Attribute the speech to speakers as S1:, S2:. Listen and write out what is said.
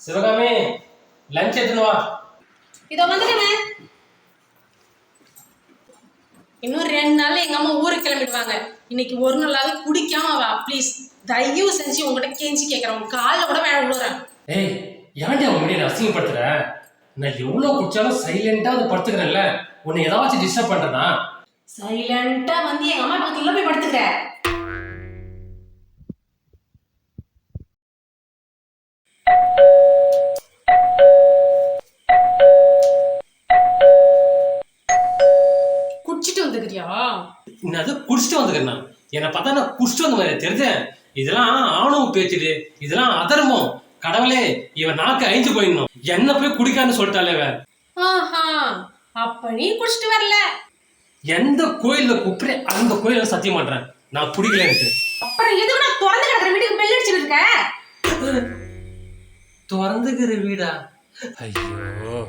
S1: Sivakami lunch எடுத்துன்னு வா.
S2: இதோ வந்துட்டேங்க. இன்னும் 2 நாள்ல எங்க அம்மா ஊருக்கு கிளம்பிடுவாங்க. இன்னைக்கு ஒரு நாளாவது குடிக்காம வா ப்ளீஸ். தயவு செஞ்சு உங்ககிட்ட கெஞ்சி கேட்கறேன். உங்க காலில் கூட வேலை விழுறேன்.
S1: ஏய் ஏன்டி அவங்க முன்னாடி அசிங்கப்படுத்துற? நான் எவ்வளவு குடிச்சாலும் சைலண்டா வந்து படுத்துக்கிறேன்ல. உன்னை ஏதாச்சும் டிஸ்டர்ப் பண்றேனா?
S2: சைலண்டா வந்து எங்க அம்மா பக்கத்துல போய் படுத்துக்கிற. குடிச்சிட்டு வந்துக்கிறியா?
S1: என்னது குடிச்சிட்டு வந்துக்கிறேன்னா? என்னை பார்த்தா நான் குடிச்சிட்டு வந்த மாதிரி தெரிஞ்சேன். இதெல்லாம் ஆணவ பேச்சுது, இதெல்லாம் அதர்மம். கடவுளே, இவன் நாக்கு அழிஞ்சு போயிடணும். என்ன போய் குடிக்கான்னு சொல்லிட்டாலே வேற.
S2: ஆஹா, அப்ப நீ குடிச்சிட்டு வரல.
S1: எந்த கோயில்ல கூப்பிட்டு அந்த கோயில சத்தியம் பண்றேன் நான் குடிக்கலன்ட்டு.
S2: அப்புறம் எதுக்கு நான் திறந்து கிடக்குற வீட்டுக்கு பெல் அடிச்சுட்டு இருக்க?
S1: திறந்துக்கிற வீடா? ஐயோ.